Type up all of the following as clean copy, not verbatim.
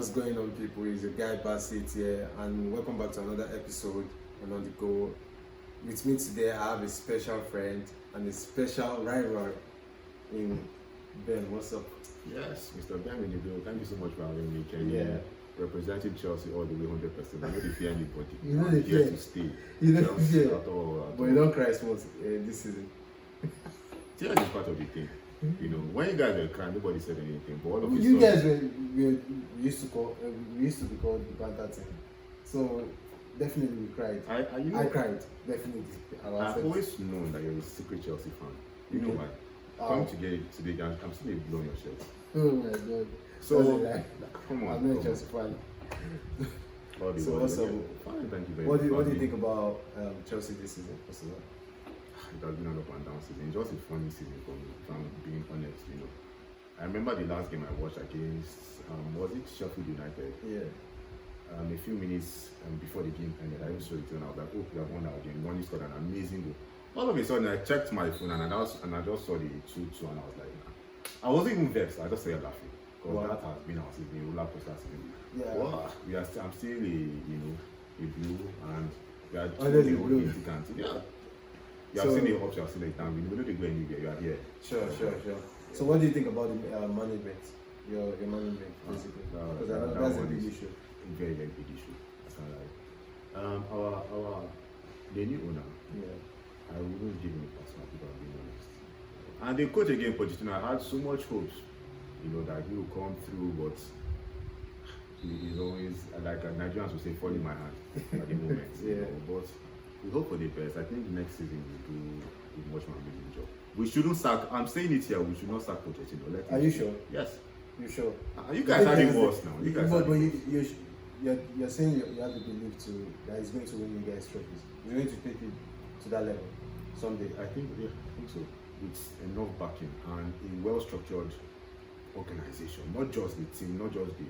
What's going on, people? It's your guy Basit here, and welcome back to another episode on The Go. With me today, I have a special friend and a special rival in Ben. What's up? Yes, Mr. Ben, thank you so much for having me. Can you representing Chelsea all the way 100%? I don't fear anybody. You know I'm the here fear. to stay. You know Chelsea the fear. at all. But you don't cry small this season. Tears is part of the thing. You know, when you guys were crying, nobody said anything. But all of a You sudden, guys we used to be called the banter team. So definitely we cried. I cried definitely. I've always known that you're a secret Chelsea fan. You know why? Come today, I'm still blowing your shirt. Oh my god. So come on. I'm not Chelsea fan. So what's up? Fine, thank you very What much. do you think about Chelsea this season? First of all? It has been an up and down season. It's just a funny season for me, if I'm being honest, you know. I remember the last game I watched against, was it Sheffield United? Yeah. A few minutes before the game ended, I saw it and I was like, oh, we have won our game. Ronnie scored an amazing goal. All of a sudden, I checked my phone and I just saw the 2-2 and I was like, I wasn't even vexed. I just started laughing. Because that has been our season, a roller coaster season. Yeah. Wow. I'm still a blue and we are Always the blue. Yeah. You have seen the ups, you have seen the downs. We don't go anywhere. You are here. Sure. So what do you think about the management? Your management, basically? Because I know that's a big issue. Very, very big issue. I can't lie. The new owner, I wouldn't give him a pass, if I'm being honest. And the coach again, Pochettino, I had so much hopes, that he will come through, but he is always, like Nigerians would say, falling my hand at the moment. But we hope for the best. I think next season we'll do a much more amazing job. We shouldn't sack, I'm saying it here, we should not sack Pochettino. Are you sure? Yes. You sure? You guys are the worst now. You're saying you have the belief that he's going to win you guys trophies. He's going to take it to that level someday. I think so. It's enough backing and a well-structured organization, not just the team, not just the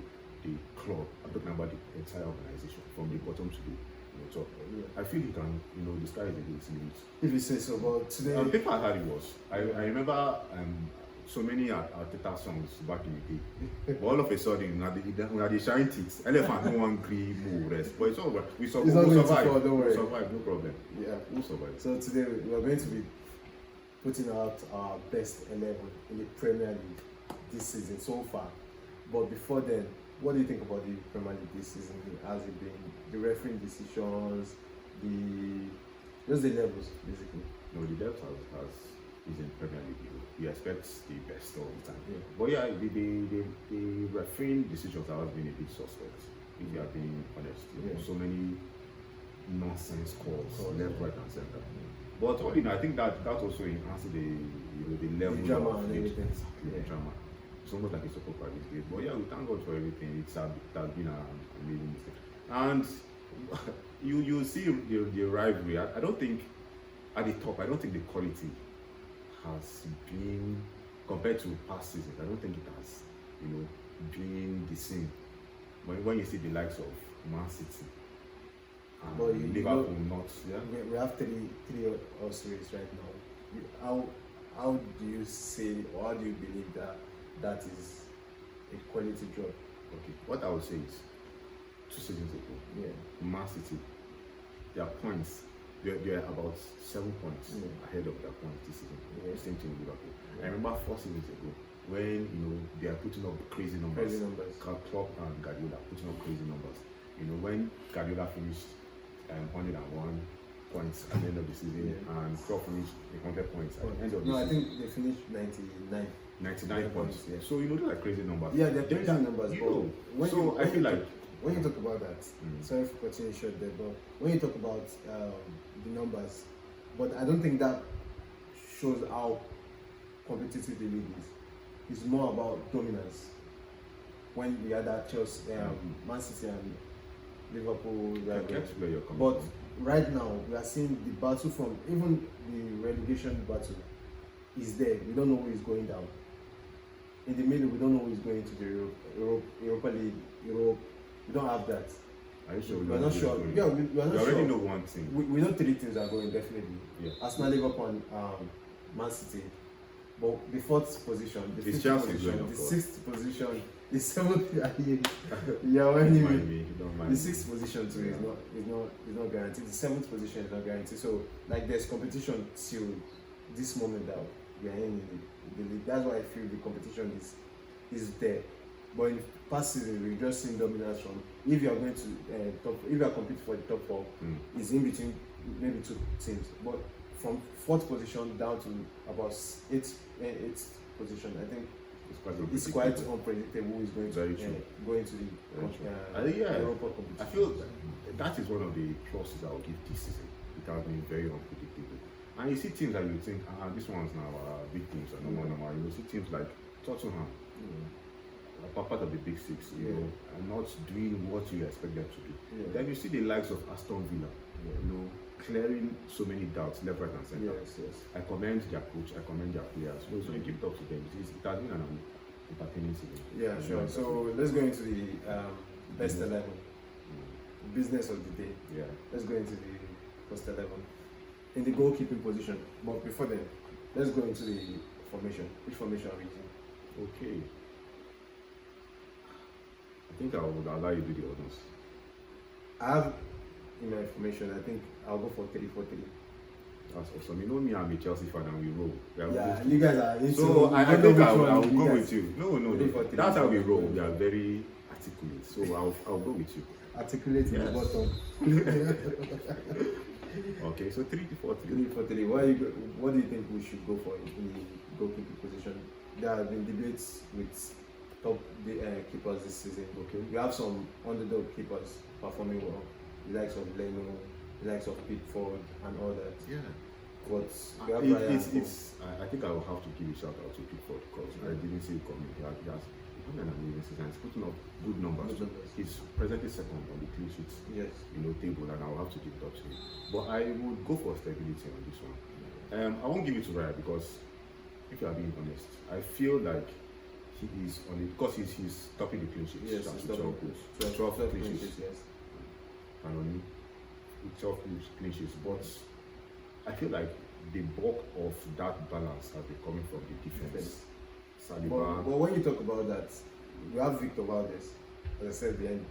club. I'm talking about the entire organization from the bottom to the top. I feel he can, the sky is the limit. If you say so, but today people heard it was. I remember so many Arteta songs back in the day. But all of a sudden, we had the shine ticks. Elephant, no one agree, move, rest. But it's all right. We'll survive. We'll survive, no problem. Yeah, we'll survive. So today we are going to be putting out our best 11 in the Premier League this season so far. But before then, what do you think about the Premier League this season? Has it been the refereeing decisions, just the levels basically? No, the depth is in Premier League. You expect the best all the time. Yeah. But yeah, the refereeing decisions have been a bit suspect, if you are being honest. So many nonsense calls, left, right, and center. But I think that also enhances the level drama of and everything. The drama. It's almost like a soap opera these days. But yeah, we thank God for everything. It has been an amazing mistake. And you see the rivalry. I don't think at the top. I don't think the quality has been compared to past seasons. I don't think it has, been the same. When you see the likes of Man City and Liverpool, we have three Austrians right now. How do you say, or how do you believe that is a quality drop? Okay, what I would say is 2 seasons ago, Man City, their points. They're about 7 points ahead of their points this season. Same thing with Liverpool. I remember 4 seasons ago when they are putting up crazy numbers. Klopp and Guardiola putting up crazy numbers. When Guardiola finished 101 points at the end of the season and Klopp finished 100 points at the end of the season. No, I think they finished 99 points. Yeah. So those are crazy numbers. Yeah, they're crazy numbers. I feel like when you talk about that, sorry for cutting you short there, but when you talk about the numbers, but I don't think that shows how competitive the league is. It's more about dominance. When we had that Chelsea, Man City and Liverpool rivalry. But right now, we are seeing the battle from even the relegation battle is there. We don't know who is going down. In the middle, we don't know who is going to the Europa League, Europe. We don't have that. Are you sure? We're not sure. Yeah, we are not sure. We already know one thing. We know 3 teams are going, definitely. Yeah. Arsenal, Liverpool, and Man City. But the 4th position, the 5th Chelsea position, going, the 6th position The seventh, yeah, when Don't you mind me. Don't mind the me. sixth position too is not guaranteed. The seventh position is not guaranteed. So like there's competition till this moment that we are in the league. That's why I feel the competition is there. But in past season we just seen dominance from if you are going to top, if you are competing for the top four, it's in between maybe two teams. But from fourth position down to about eighth position, I think it's quite unpredictable who is going to go into the Europa competition. I feel that is one of the pluses I will give this season. It has been very unpredictable. And you see teams that you think, this one's now big teams, and normal. You see teams like Tottenham, part of the big six, you know, and not doing what you expect them to do. Then you see the likes of Aston Villa, you know, clearing so many doubts left, right, and center. I commend their coach, I commend their players. So when you give it up to them, it has been an entertaining season. Yeah, sure. So let's go into the best 11. Business of the day. Yeah. Let's go into the first 11. In the goalkeeping position. But before then, let's go into the formation. Which formation are we using? Okay. I think I would allow you to do the honors. I have in my formation, I think I'll go for 3-4-3. That's awesome. You know me, I'm a Chelsea fan and we roll. You guys are into. So I think I will go with you. No. That's how we roll. We are very articulate. So I'll go with you. Articulate in the bottom. Okay, so 3-4-3. 3-4-3. What do you think we should go for in the goalkeeping position? There have been debates with top keepers this season. Okay. You have some underdog keepers performing well. The likes of Leno, the likes of Pickford, and all that. Yeah. But I think I will have to give a shout out to Pickford because I didn't see it coming. He has done an amazing season. He's putting up good numbers. He's presently second on the clean sheets table, and I will have to give it up to him. But I would go for stability on this one. I won't give it to Raya because, if you are being honest, I feel like he is on it because he's topping the clean sheets. Yes, he's topping 12 clean sheets. Yes. And only 12 clean sheets. But I feel like the bulk of that balance has been coming from the defense. Saliba. But when you talk about that, you have Victor Valdez. As I said behind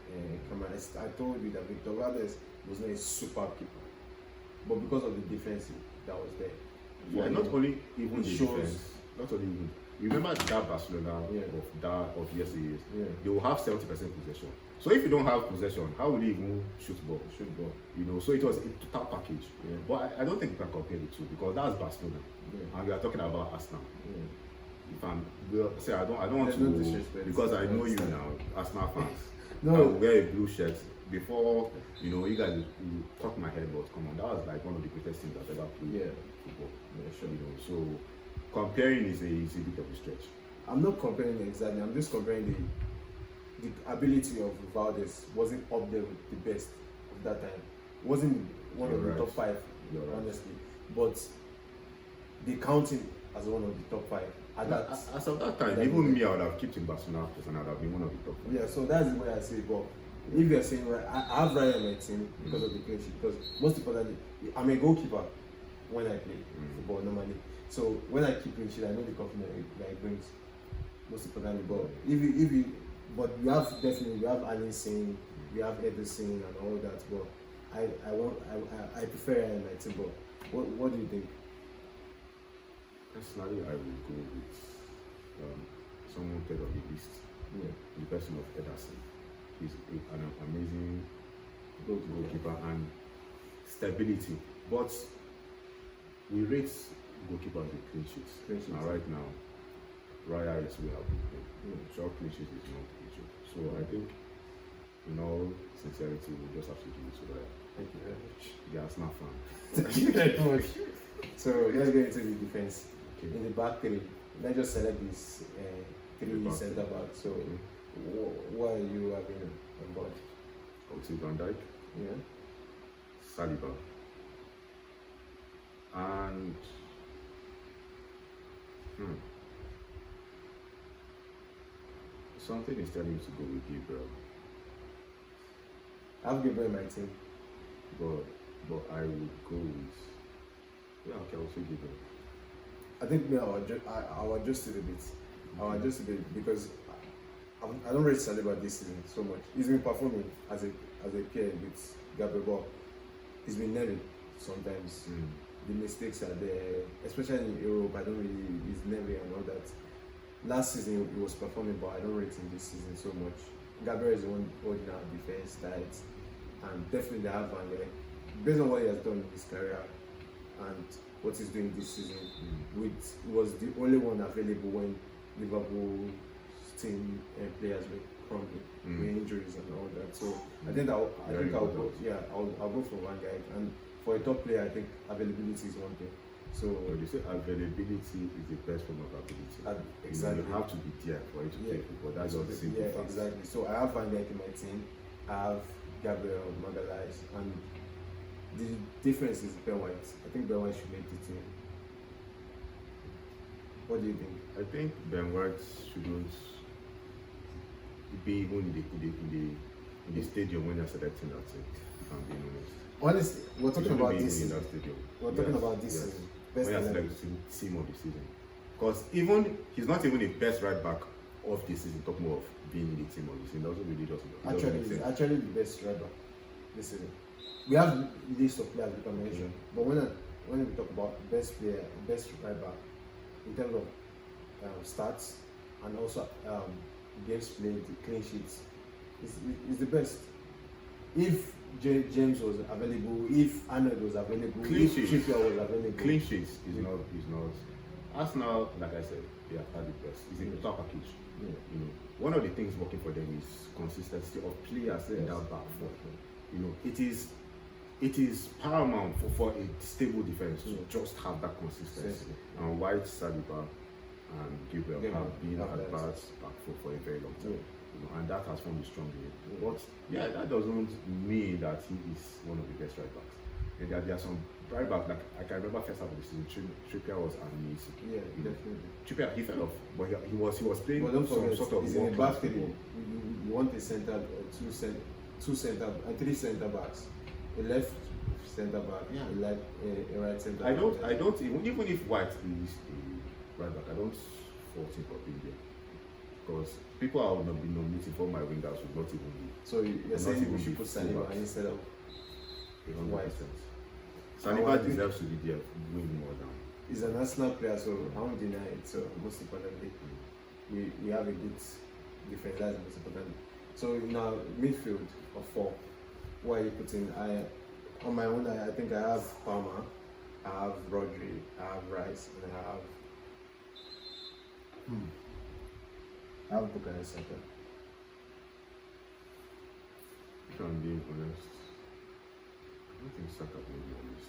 camera, I told you that Victor Valdez was not a super keeper, but because of the defense that was there. Yeah, not only even the defense, not only even. You remember that Barcelona of yesterday? They will have 70% possession. So if you don't have possession, how will you even shoot ball? You know, so it was a total package. But I don't think you can compare the two because that's Barcelona, and we are talking about Arsenal. If I'm say I don't want to because I know you now, Arsenal fans. I will wear a blue shirt before you guys you cut my head, but come on, that was like one of the greatest things I've ever played football. You know, so comparing is a bit of a stretch. I'm not comparing exactly. I'm just comparing the ability of Valdez wasn't up there with the best of that time. Wasn't one of the top 5, honestly. But they count him as one of the top 5. As of that time, even me, I would have kept in Barcelona and I would have been one of the top 5. Yeah, so that's the way I say it. But if you're saying, I have Ryan on my team because of the clean sheet. Because most importantly, I'm a goalkeeper when I play football normally. So when I keep clean sheet, I know the confidence that it brings. Most importantly, but but you have Alisson, you have Ederson and all that. But I prefer Ryan on my team. But what do you think? Personally, I will go with someone third of the list. The person of Ederson. He's an amazing goalkeeper and stability. But we rate goalkeepers with clean sheets. And right now, Raya is where I'll be playing. 12 clean sheets is not a joke. So I think, in all sincerity, we just have to give it to Raya. Thank you very much. The Arsenal fan. Thank you very much. So let's get into the defense. In the back three, let's just select these 3 centre backs. So, what are you having on board? I would say Van Dijk. Yeah. Saliba. And something is telling me to go with Gabriel. I have Gabriel in my team. But I would go with I will say Gabriel. I think I'll adjust it a bit. I'll adjust it a bit because I don't rate Saliba this season so much. He's been performing as a player with Gabriel. He's been nervy sometimes. The mistakes are there, especially in Europe. I don't really. He's nervy and all that. Last season he was performing, but I don't rate him this season so much. Gabriel is the one holding our defense tight, and definitely I have Van Dijk. Based on what he has done in his career and what he's doing this season, which was the only one available when Liverpool team players were crumbling with injuries and all that. So I think I'll go for Van Dijk. And for a top player, I think availability is one thing. So when you say availability is the best form of ability. Exactly. You have to be there for it to play football. That's just simple. Yeah, exactly. So I have Van Dijk in my team. I have Gabriel Magalhaes, and the difference is Ben White. I think Ben White should make the team. What do you think? I think Ben White shouldn't be even in the stadium when they're selecting that team, if I'm being honest. Honestly, we're talking about this season. We're talking about this season. Best when you're selecting team of the season. Because even he's not even the best right back of the season, talk more of being in the team of the season. Doesn't really just he's actually the best right back this season. We have a list of players we can mention, but when we talk about best player, best right back in terms of stats and also games played, clean sheets, is the best. If James was available, if Arnold was available, if Trippier was available, clean sheets is not. Arsenal, like I said, they have had the best. It's a total package. Yeah. You know, one of the things working for them is consistency of players in that back four. You know, it is paramount for a stable defense to just have that consistency. And White, Saliba, and Gabriel have been at that back four for a very long time. You know, and that has formed a strong unit. But yeah, that doesn't mean that he is one of the best right backs. And there are some right backs, like I can remember first half of the season, Trippier was amazing. Yeah, definitely. Trippier, he fell off, but he was playing some sort of in the back three. You want a center, three center backs, a left center back, a right center. I don't even if White is a right back, I don't fault him for being there. Because people I would not be nominating for my wingers would not even be. So you're saying we should put Saliba instead of White? Saliba deserves to be there way more than. He's an Arsenal player, so I won't deny it. So most importantly, we have a good defense. That's most important. So now midfield of four, what are you putting? On my own, I think I have Palmer, I have Rodri, I have Rice, and I have Bukayo Saka. If I'm being honest, I don't think Saka will be honest.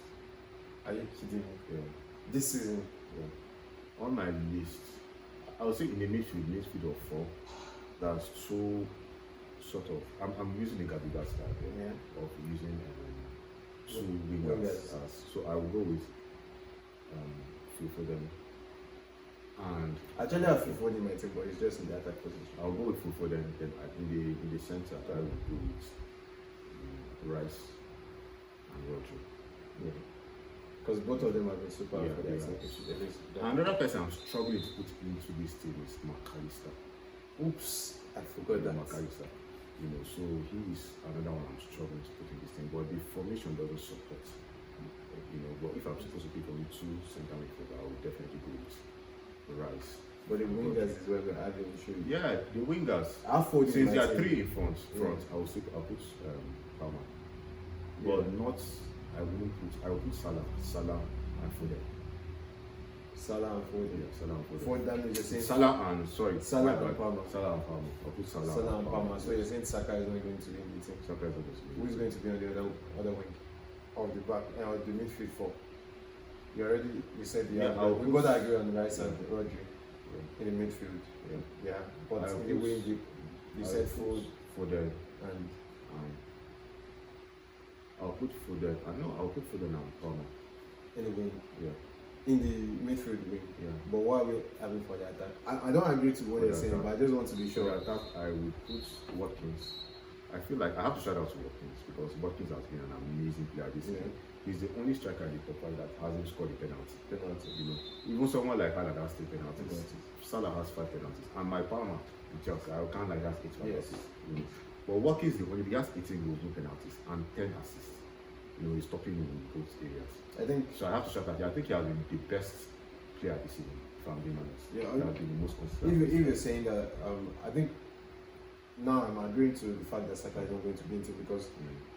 Are you kidding me? Yeah. This season? Yeah. On my list, I would say in the midfield of four, that's two sort of. I'm using the Gabriel style of using two wingers. So I will go with few for them. And actually, I have Fufu in my team, but it's just in the attack position. I'll go with Fufu then in the center. I will go with Rice and Rodri. Yeah, because both of them have been super for their Another person I'm struggling to put into this team is McAllister. Oops, I forgot that. McAllister. You know, so he is another one I'm struggling to put in this team, but the formation doesn't support. You know, but if I'm supposed to pick only two center midfielders, I would definitely go with Rice. But the wingers is where we're having issue. Yeah, the wingers. Since there are three in front, I'll put Palmer. But not. I will put Salah and Foden. Salah and Foden. Yeah, Salah and Foden. Foden is the same. Salah and Palmer. Salah and Palmer. I'll put Salah and Palmer. So you're saying Saka is not going to be in the team? Saka is not going to be. Who is going to be on the other wing? Of the back, or the midfield four? You said we got to agree on Rice and Rodri in the midfield. Yeah. But in the wing, you said Foden and I'll put Foden. I'll put Foden and Palmer. In the wing. Yeah. In the midfield wing. Yeah. But what are we having for the attack? I don't agree to what you're saying, but I just want to be sure. For the attack, I would put Watkins. I feel like I have to shout out to Watkins because Watkins has been an amazing player this season. He's the only striker in the top 5 that hasn't scored a penalty. You know, even someone like Haaland has 3 penalties. Salah has 5 penalties, and my Palmer in Chelsea, I can't like that 8 penalties. You know. But Watkins is the only, he has 18 goals, no penalties, and 10 assists. You know, he's topping in both areas. I think so. I have to shout at you. I think he has been the best player this season, if I'm being honest. Yeah, he has been the most consistent. If you're saying that, I think now I'm agreeing to the fact that Saka is not going to be into because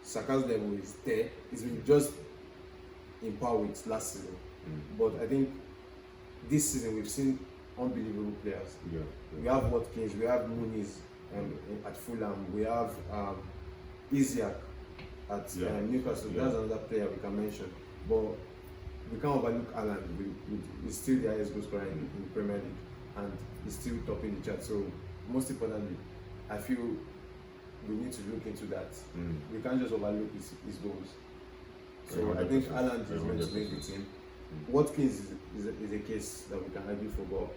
Saka's level is there. It's been just in par with last season. But I think this season we've seen unbelievable players. We have Watkins, we have Muniz at Fulham, we have Isiak at Newcastle. That's another player we can mention. But we can't overlook Haaland. He's still the highest goal scorer in the Premier League, and he's still topping the chart. So most importantly, I feel we need to look into that. We can't just overlook his goals. So I think Haaland is going to make the team. Watkins is a case that we can argue for, but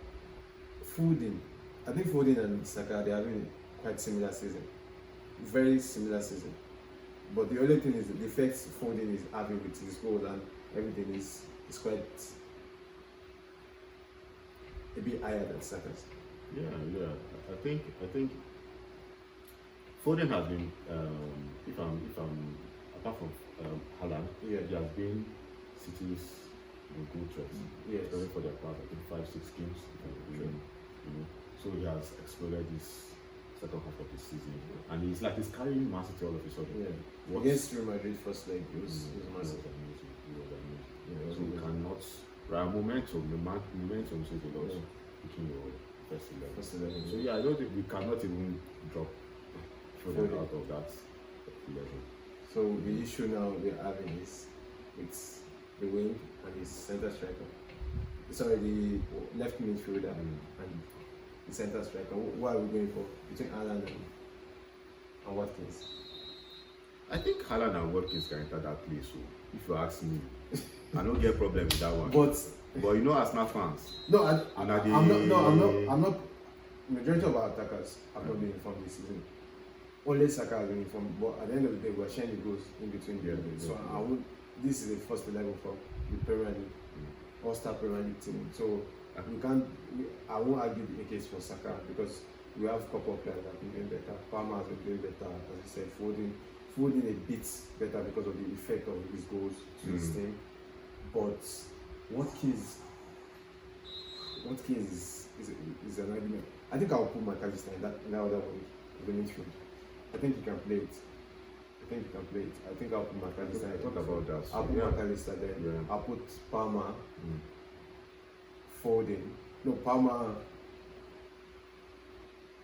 Foden, I think Foden and Saka, they are having quite similar season. Very similar season. But the only thing is the effects Foden is having with his goals and everything is quite a bit higher than Saka's. Yeah. I think Foden has been, if I'm apart from Haaland, he has been City's goal threat. Going for their past, I think 5-6 games. You know, so he has exploded this second half of the season, and he's carrying Man City all of a sudden. Against Real Madrid first leg, it was massive. So we cannot. Momentum says a lot. Picking your first 11. So I don't think we cannot even drop further out of that 11. So the issue now we're having is it's the wing and his center striker. Sorry, the left midfielder and the center striker. What are we going for between Haaland and Watkins? I think Haaland and Watkins can enter that place. So if you ask me, I don't get problem with that one. But you know, Arsenal fans. No, I'm not. Majority of our attackers have not been informed this season. Only Saka has been informed. But at the end of the day, we're sharing the goals in between. So this is the first 11 for the Premier League, All-Star Premier League team. So I won't argue the case for Saka because we have a couple of players that have been doing better. Palmer has been doing better, as I said. Foden a bit better because of the effect of his goals to his team. But Watkins is an argument. I think I'll put McAllister in that other one, the midfield. I think he can play it. I think I'll put McAllister. Talk about that. I'll put McAllister there. I'll put Palmer, Foden. No, Palmer,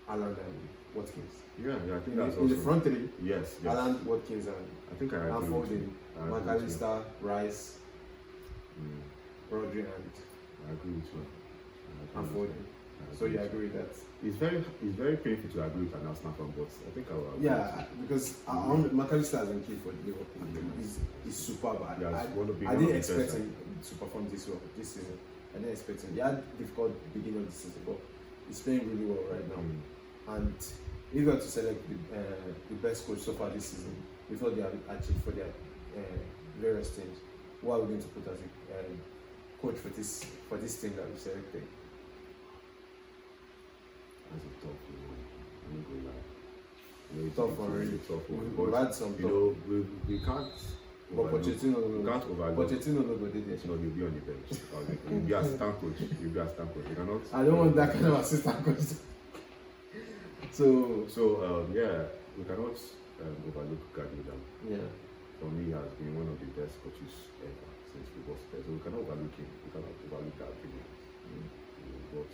Haaland and Watkins. I think in the front three. Yes. Haaland, Watkins and Foden. McAllister, Rice, Rodri and I agree with you. And Foden. So you agree with that? It's very painful to agree with an Arsenal fan, but I think I will agree. Because McAllister has been key for Liverpool. He's superb. I didn't expect him to perform this well this season. I didn't expect him. He had a difficult beginning of the season, but he's playing really well right now. And if you were to select the best coach so far this season, with what they have achieved for their various teams, what are we going to put as a coach for this team that we selected? That's a tough one. I'm not going to lie. Tough one, really. Tough one. We've had some we can't. But Pochettino can't overlook. Pochettino no go dey there. No, you'll be on the bench. You'll be assistant coach. You cannot. I don't want that kind of assistant coach. So we cannot overlook Guardiola. For me, he has been one of the best coaches ever since football started. So we cannot overlook him. We cannot overlook that opinion. But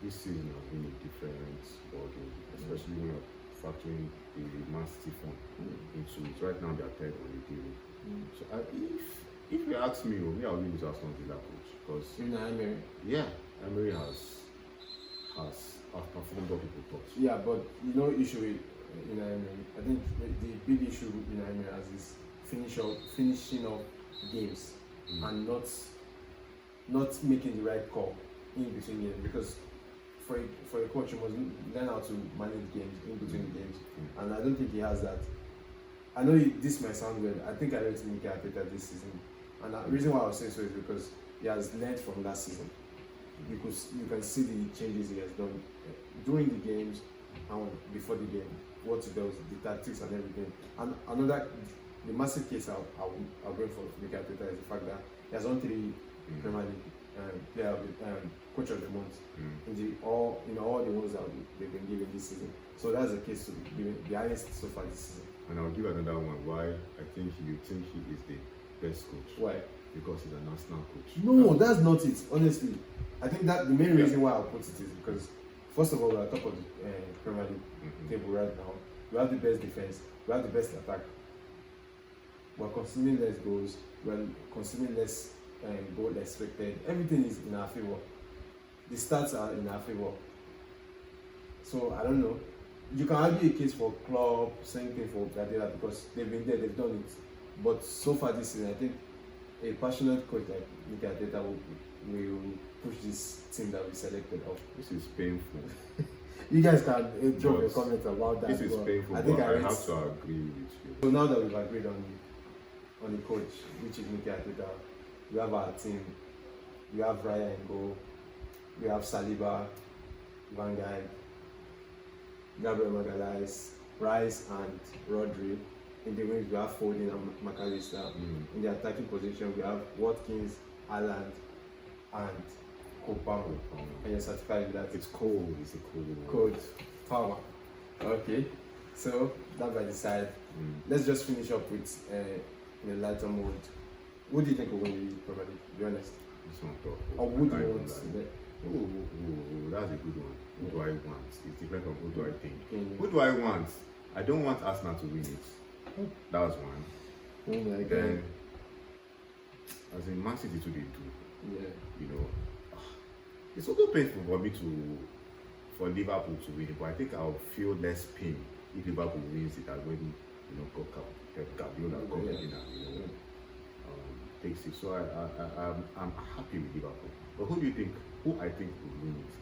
this season has been a different ballgame, especially when you're factoring the Man City form into it. Right now, they are third on the table. So if you ask me, I'll leave it to Aston Villa coach because Emery. Emery has outperformed what people thought. Yeah, but issue with Emery. I think the big issue with Emery is finishing up games and not making the right call in between games because. For a coach, you must learn how to manage games in between games, and I don't think he has that. I know this might sound weird. I think I rate Mikel Arteta this season, and the reason why I was saying so is because he has learned from last season. Because you can see the changes he has done during the games and before the game, what he does, the tactics and everything. And another, the massive case I'll bring for Mikel Arteta is the fact that he has won 3 Premier League player coach of the month in all the ones that they've been given this season. So that's the case to be the highest so far this season. And I'll give another one why I think you think he is the best coach. Why? Because he's an Arsenal coach. No, that's not it. Honestly, I think that the main reason why I'll put it is because first of all, we're at top of the Premier League table right now. We have the best defense. We have the best attack. We're consuming less goals. We're consuming less goal expected. Everything is in our favor. The stats are in our favor. So I don't know. You can argue a case for Klopp, same thing for Guardiola because they've been there, they've done it. But so far this season, I think a passionate coach like Mikel Arteta will push this team that we selected up. This is painful. You guys can drop a comment about that. This is painful, I think I have to agree with you. So now that we've agreed on the coach, which is Mikel Arteta, we have our team. We have Raya in goal. We have Saliba, Van Gaal, Gabriel Magalhaes, Rice and Rodri. In the wings we have Foden and McAllister. In the attacking position we have Watkins, Haaland and Cole Palmer. And you're certified with that. It's cold. It's a cold. Code Palmer. Okay. So that by the side. Let's just finish up with in a lighter mode. Who do you think will win the Premier League? To be honest. It's not tough. Or who do you want? That's a good one. Who do I want? It's different from who do I think. Who do I want? I don't want Arsenal to win it. That was one. Oh my God. Then, as in Man City today too. Yeah. You know, it's also painful for me for Liverpool to win it, but I think I'll feel less pain if Liverpool wins it than when Guardiola comes in and takes it. So I'm happy with Liverpool. But who do you think? Who I think will win it?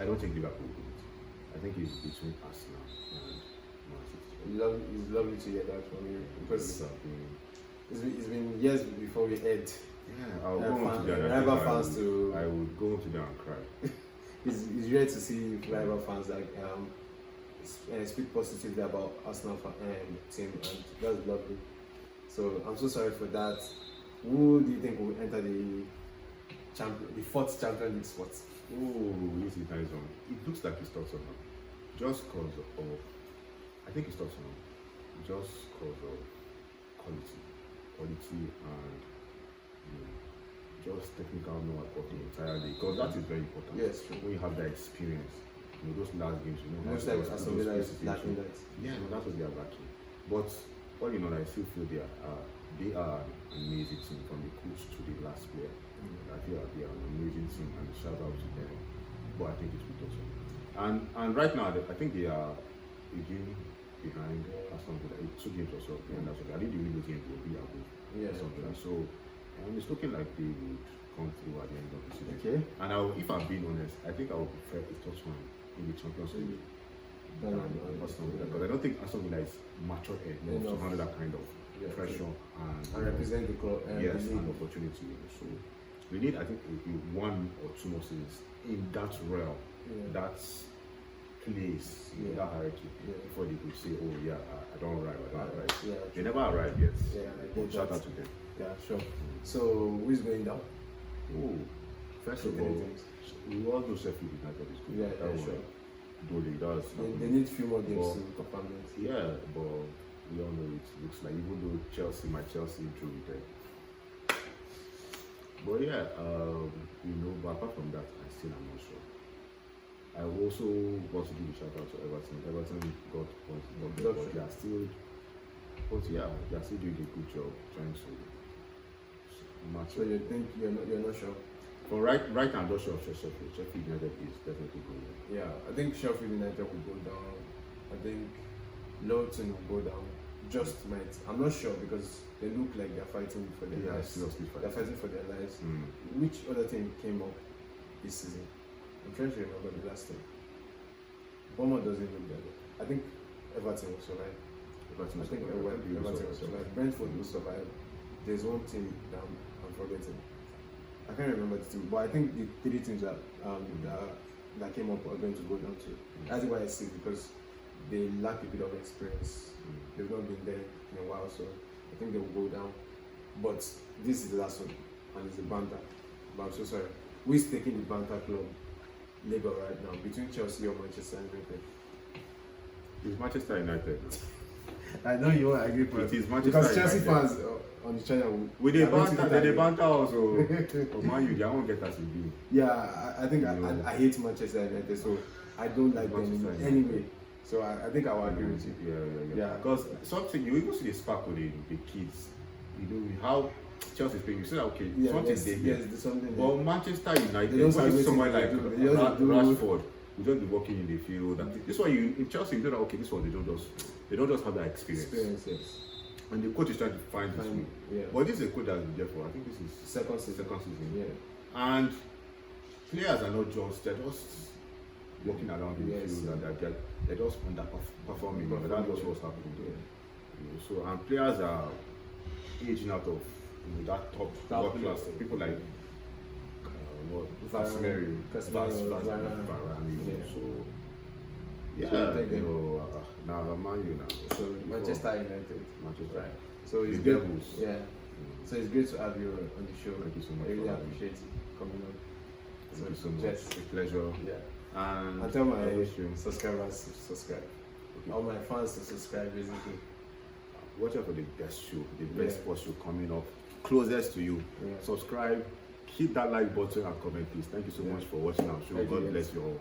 I don't think Liverpool will win it. I think it's between Arsenal and Man City. It's lovely to hear that from you because it's been years before we heard. Yeah, I'll go on to that. I would go to them and cry. It's rare to see rival fans like speak positively about Arsenal team, and that's lovely. So I'm so sorry for that. Who do you think will enter the 4th Champions League spot? Oh, this is nice one. It looks like it's Tottenham. Just because of, I think it's Tottenham. Just because of quality and just technical know-how entirely. Because that is very important. Yes, true. When you have that experience, those last games, most like Aston Villa is lacking that. Yeah, that's what they are lacking. But all in all, I still feel they are an amazing team from the coach to the last player. I feel they are an amazing team, and shout out to them. But I think it will also. And right now, I think they are a game behind Aston Villa. 2 games or so behind Aston Villa. I think the window game will be above Aston Villa. So it's looking like they would come through at the end of the season. Okay. And if I'm being honest, I think I would prefer a Tottenham in the Champions League than Aston Villa, because I don't think Aston Villa is mature enough to handle that kind of pressure and represent the club. Yes, and opportunity. So we need, I think, 1 or 2 more seasons in that realm, that place, that hierarchy, before they could say, oh yeah, I don't arrive. They never arrive yet. Shout out to them. Yeah, sure. So who is going down? Oh, first of all, we all know Sheffield United is good. Yeah, sure. They need a few more games to confirm it. Yeah, but we all know it looks like, even though Chelsea drew it there. But yeah, but apart from that, I'm not sure. I also want to give a shout out to Everton. Everton got points, but they are still doing a good job trying to match. So you think you're not sure? But right now, I'm not sure of Sheffield United is definitely going down. Yeah, I think Sheffield United will go down. I think Luton will go down. Just might. I'm not sure because they look like they're fighting for their lives. They're fighting for their lives. Which other team came up this season? I'm trying to remember the last time. Bournemouth doesn't look that good. I think Everton was alright. Everton I think will Everton will survive. survive. Brentford will survive. There's one team that I'm forgetting. I can't remember the team, but I think the three teams that came up are going to go down to. That's why I see, because they lack a bit of experience. They've not been there in a while, so I think they will go down. But this is the last one, and it's the banter. But I'm so sorry. Who is taking the banter club label right now between Chelsea or Manchester United? It's Manchester United. I know you won't agree, but It is Manchester because Chelsea United. fans on the channel With the are going to banter, get the angry. banter also. But man, they won't get us again. Yeah, I think No. I hate Manchester United, so I don't like them in Manchester any United. way. So I think I will agree with you. Yeah. Yeah. Because something you even see the spark with the kids. You know how Chelsea is playing. You say that, okay, Yeah, something yes, they yes, there's something there. But Manchester United, They don't when you see have someone like anything to do. They just do- Rashford, you just be walking in the field. And this one, you in Chelsea, you know that okay, this one they don't just have that experience. Yes. And the coach is trying to find this way. Yeah. But this is a coach that's been there for I think this is Second season. season. Yeah. And players are not just they're just walking around the Yes. field and they're just underperforming. But that's just what's happening. Yeah. You know, so and players are aging out of that top world class. People like Varane, Varane, Yeah. So Yeah, yeah, take you them. know, now I'm Man U now. So Manchester United. Manchester. Right. So it's The good. Devils. Yeah. So it's great to have you on the show. Thank you so much I really for having me. appreciate you coming on. Thank you so much. Yes. It's a pleasure. Yeah. And I tell my I wish you subscribers to subscribe. okay. All my fans to subscribe, basically. Watch out for the best show, the best Yeah. sports show coming up, closest to you. Yeah. Subscribe, hit that like button and comment, please. Thank you so Yeah. much for watching our show. Thank you, God guys. bless you all.